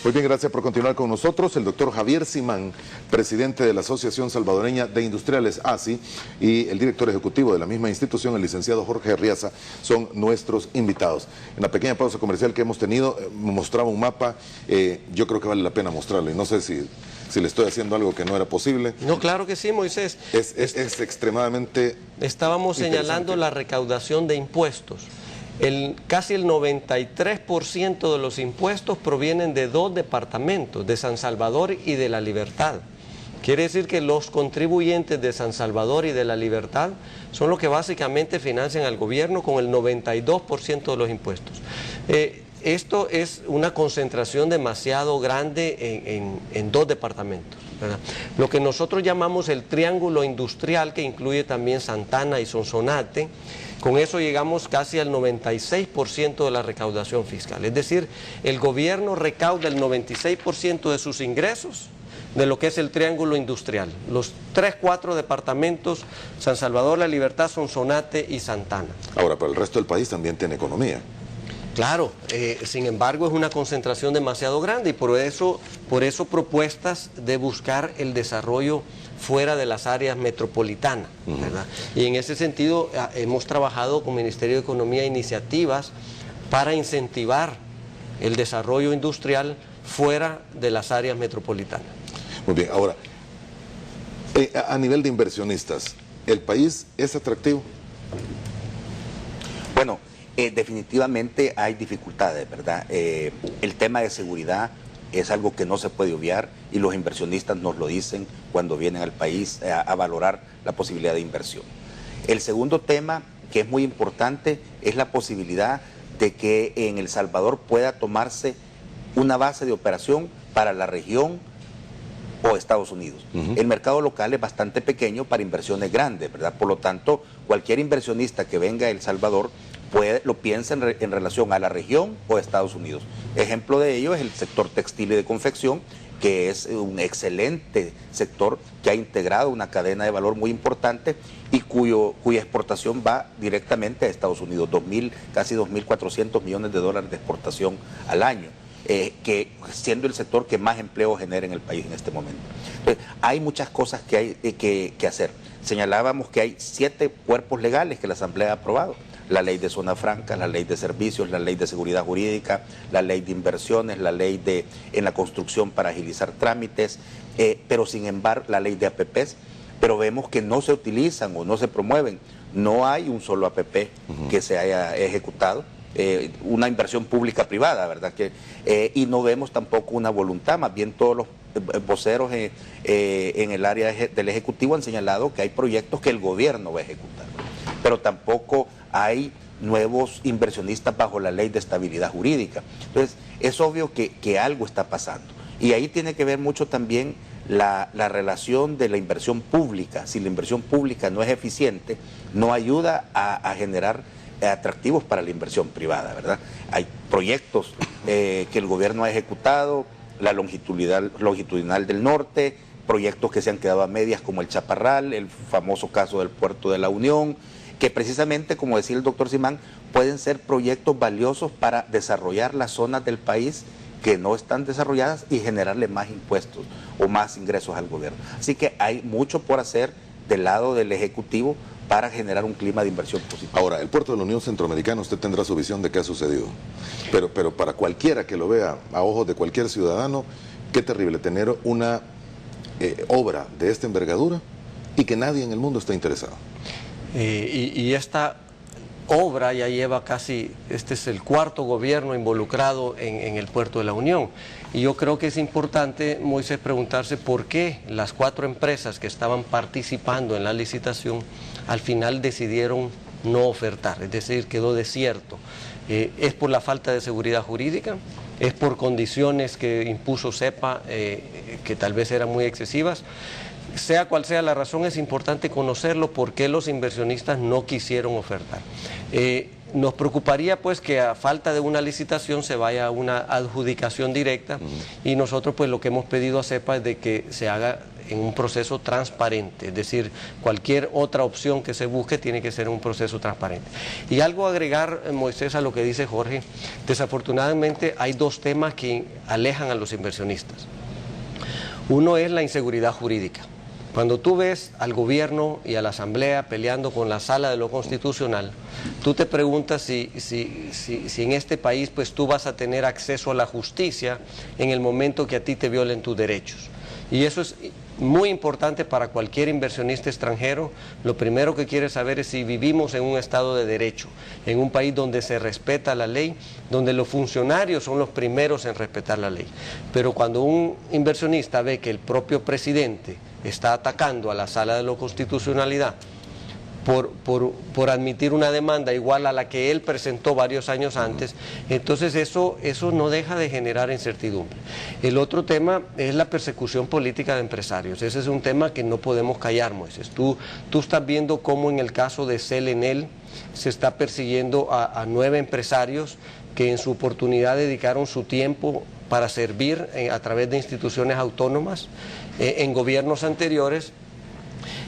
Muy bien, gracias por continuar con nosotros. El doctor Javier Simán, presidente de la Asociación Salvadoreña de Industriales, ASI, y el director ejecutivo de la misma institución, el licenciado Jorge Arriaza, son nuestros invitados. En la pequeña pausa comercial que hemos tenido, mostraba un mapa, yo creo que vale la pena mostrarlo, y no sé si le estoy haciendo algo que no era posible. No, claro que sí, Moisés. Es extremadamente Estábamos señalando la recaudación de impuestos. Casi el 93% de los impuestos provienen de dos departamentos, de San Salvador y de La Libertad. Quiere decir que los contribuyentes de San Salvador y de La Libertad son los que básicamente financian al gobierno con el 92% de los impuestos. Esto es una concentración demasiado grande en dos departamentos, ¿verdad? Lo que nosotros llamamos el triángulo industrial, que incluye también Santana y Sonsonate. Con eso llegamos casi al 96% de la recaudación fiscal. Es decir, el gobierno recauda el 96% de sus ingresos de lo que es el triángulo industrial. Los 4 departamentos, San Salvador, La Libertad, Sonsonate y Santana. Ahora, pero el resto del país también tiene economía. Claro, sin embargo es una concentración demasiado grande y por eso propuestas de buscar el desarrollo fuera de las áreas metropolitanas, ¿verdad? Y en ese sentido hemos trabajado con el Ministerio de Economía iniciativas para incentivar el desarrollo industrial fuera de las áreas metropolitanas. Muy bien, ahora, a nivel de inversionistas, ¿el país es atractivo? Bueno, definitivamente hay dificultades, ¿verdad? El tema de seguridad es algo que no se puede obviar y los inversionistas nos lo dicen cuando vienen al país a valorar la posibilidad de inversión. El segundo tema, que es muy importante, es la posibilidad de que en El Salvador pueda tomarse una base de operación para la región o Estados Unidos. El mercado local es bastante pequeño para inversiones grandes, ¿verdad? Por lo tanto, cualquier inversionista que venga a El Salvador lo piensa en relación a la región o Estados Unidos. Ejemplo de ello es el sector textil y de confección, que es un excelente sector que ha integrado una cadena de valor muy importante y cuya exportación va directamente a Estados Unidos, casi 2.400 millones de dólares de exportación al año. Que siendo el sector que más empleo genera en el país en este momento. Entonces, hay muchas cosas que hay que hacer. Señalábamos que hay 7 cuerpos legales que la Asamblea ha aprobado: la ley de zona franca, la ley de servicios, la ley de seguridad jurídica, la ley de inversiones, la ley en la construcción para agilizar trámites, pero sin embargo la ley de APPs, pero vemos que no se utilizan o no se promueven. No hay un solo APP que se haya ejecutado. Una inversión pública-privada, ¿verdad? Y no vemos tampoco una voluntad, más bien todos los voceros en el área del Ejecutivo han señalado que hay proyectos que el gobierno va a ejecutar, pero tampoco hay nuevos inversionistas bajo la ley de estabilidad jurídica. Entonces, es obvio que algo está pasando. Y ahí tiene que ver mucho también la relación de la inversión pública. Si la inversión pública no es eficiente, no ayuda a generar atractivos para la inversión privada, ¿verdad? Hay proyectos que el gobierno ha ejecutado, la longitudinal del norte, proyectos que se han quedado a medias como el Chaparral, el famoso caso del Puerto de la Unión, que precisamente, como decía el doctor Simán, pueden ser proyectos valiosos para desarrollar las zonas del país que no están desarrolladas y generarle más impuestos o más ingresos al gobierno. Así que hay mucho por hacer del lado del Ejecutivo para generar un clima de inversión positivo. Ahora, el Puerto de la Unión Centroamericana, usted tendrá su visión de qué ha sucedido, pero para cualquiera que lo vea a ojos de cualquier ciudadano, qué terrible tener una obra de esta envergadura y que nadie en el mundo está interesado. Y esta obra ya lleva este es el 4º gobierno involucrado en el Puerto de la Unión. Y yo creo que es importante, Moisés, preguntarse por qué las 4 empresas que estaban participando en la licitación al final decidieron no ofertar, es decir, quedó desierto. ¿Es por la falta de seguridad jurídica? ¿Es por condiciones que impuso CEPA que tal vez eran muy excesivas? Sea cual sea la razón, es importante conocerlo, por qué los inversionistas no quisieron ofertar. nos preocuparía pues que a falta de una licitación se vaya a una adjudicación directa y nosotros pues lo que hemos pedido a CEPA es de que se haga en un proceso transparente, es decir, cualquier otra opción que se busque tiene que ser un proceso transparente. Y algo a agregar, Moisés, a lo que dice Jorge, desafortunadamente hay dos temas que alejan a los inversionistas. Uno es la inseguridad jurídica. Cuando tú ves al gobierno y a la asamblea peleando con la sala de lo constitucional, tú te preguntas si en este país pues tú vas a tener acceso a la justicia en el momento que a ti te violen tus derechos. Y eso es muy importante para cualquier inversionista extranjero. Lo primero que quiere saber es si vivimos en un estado de derecho, en un país donde se respeta la ley, donde los funcionarios son los primeros en respetar la ley. Pero cuando un inversionista ve que el propio presidente está atacando a la Sala de la Constitucionalidad por admitir una demanda igual a la que él presentó varios años antes, entonces eso no deja de generar incertidumbre. El otro tema es la persecución política de empresarios. Ese es un tema que no podemos callar, Moisés. Tú estás viendo cómo en el caso de Selenel se está persiguiendo a 9 empresarios que en su oportunidad dedicaron su tiempo para servir a través de instituciones autónomas en gobiernos anteriores,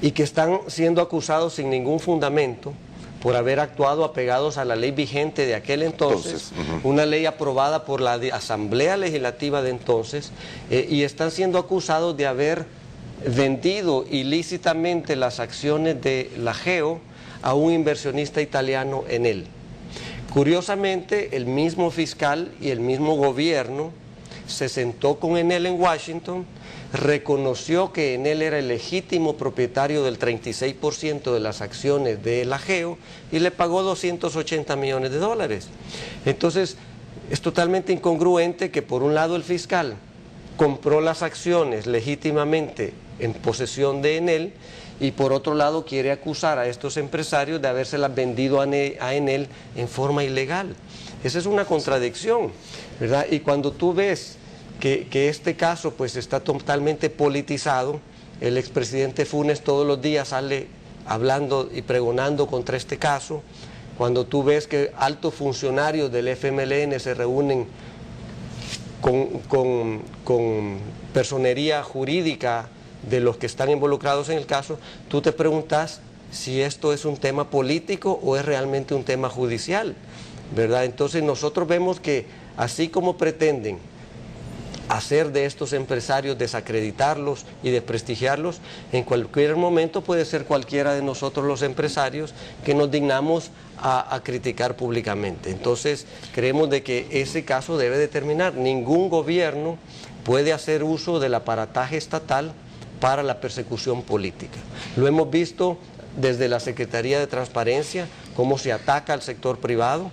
y que están siendo acusados sin ningún fundamento por haber actuado apegados a la ley vigente de aquel entonces, una ley aprobada por la Asamblea Legislativa de entonces, y están siendo acusados de haber vendido ilícitamente las acciones de la GEO a un inversionista italiano en él. Curiosamente, el mismo fiscal y el mismo gobierno se sentó con Enel en Washington, reconoció que Enel era el legítimo propietario del 36% de las acciones de la GEO y le pagó $280 millones. Entonces, es totalmente incongruente que por un lado el fiscal compró las acciones legítimamente en posesión de Enel y por otro lado quiere acusar a estos empresarios de habérselas vendido a Enel en forma ilegal. Esa es una contradicción, ¿verdad? Y cuando tú ves que este caso pues está totalmente politizado, el expresidente Funes todos los días sale hablando y pregonando contra este caso, cuando tú ves que altos funcionarios del FMLN se reúnen con personería jurídica de los que están involucrados en el caso, tú te preguntas si esto es un tema político o es realmente un tema judicial, ¿verdad? Entonces nosotros vemos que así como pretenden hacer de estos empresarios, desacreditarlos y desprestigiarlos, en cualquier momento puede ser cualquiera de nosotros los empresarios que nos dignamos a criticar públicamente. Entonces creemos de que ese caso debe de terminar. Ningún gobierno puede hacer uso del aparataje estatal para la persecución política. Lo hemos visto desde la Secretaría de Transparencia, cómo se ataca al sector privado,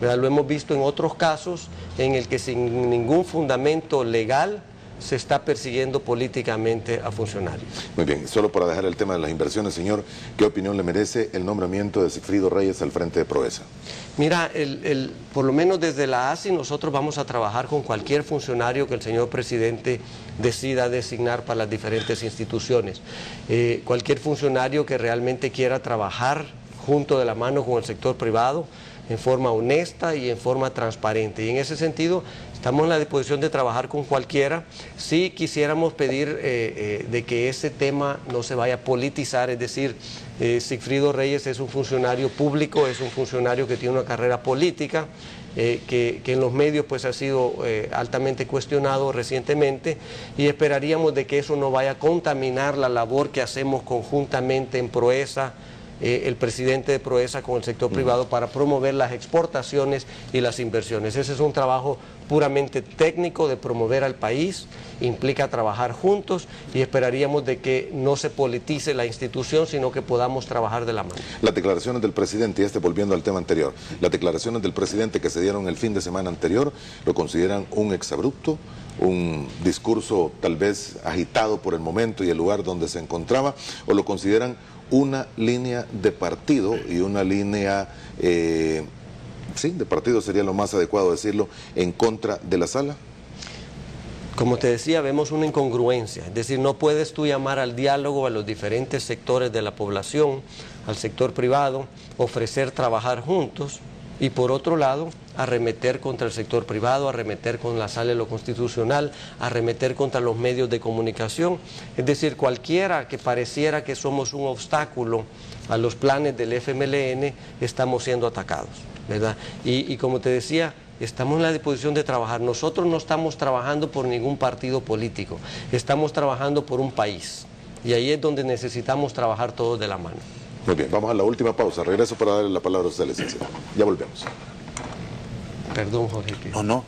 ¿verdad? Lo hemos visto en otros casos en el que sin ningún fundamento legal se está persiguiendo políticamente a funcionarios. Muy bien, solo para dejar el tema de las inversiones, señor, ¿qué opinión le merece el nombramiento de Sigfrido Reyes al frente de Proesa? Mira, por lo menos desde la ASI nosotros vamos a trabajar con cualquier funcionario que el señor presidente decida designar para las diferentes instituciones. Cualquier funcionario que realmente quiera trabajar junto de la mano con el sector privado, en forma honesta y en forma transparente. Y en ese sentido estamos en la disposición de trabajar con cualquiera. Sí quisiéramos pedir de que ese tema no se vaya a politizar, es decir, Sigfrido Reyes es un funcionario público, es un funcionario que tiene una carrera política, que en los medios pues ha sido altamente cuestionado recientemente, y esperaríamos de que eso no vaya a contaminar la labor que hacemos conjuntamente en Proesa, el presidente de Proesa con el sector privado para promover las exportaciones y las inversiones. Ese es un trabajo puramente técnico de promover al país, implica trabajar juntos y esperaríamos de que no se politice la institución, sino que podamos trabajar de la mano. Las declaraciones del presidente, y volviendo al tema anterior, las declaraciones del presidente que se dieron el fin de semana anterior, ¿lo consideran un exabrupto? ¿Un discurso tal vez agitado por el momento y el lugar donde se encontraba? ¿O lo consideran una línea de partido y una línea, sí, de partido sería lo más adecuado decirlo, en contra de la sala? Como te decía, vemos una incongruencia, es decir, no puedes tú llamar al diálogo a los diferentes sectores de la población, al sector privado, ofrecer trabajar juntos y por otro lado, arremeter contra el sector privado, arremeter con la sala de lo constitucional, arremeter contra los medios de comunicación. Es decir, cualquiera que pareciera que somos un obstáculo a los planes del FMLN, estamos siendo atacados, ¿verdad? Y como te decía, estamos en la disposición de trabajar. Nosotros no estamos trabajando por ningún partido político, estamos trabajando por un país. Y ahí es donde necesitamos trabajar todos de la mano. Muy bien, vamos a la última pausa. Regreso para darle la palabra a usted, licenciado. Ya volvemos. Perdón, Jorge. No.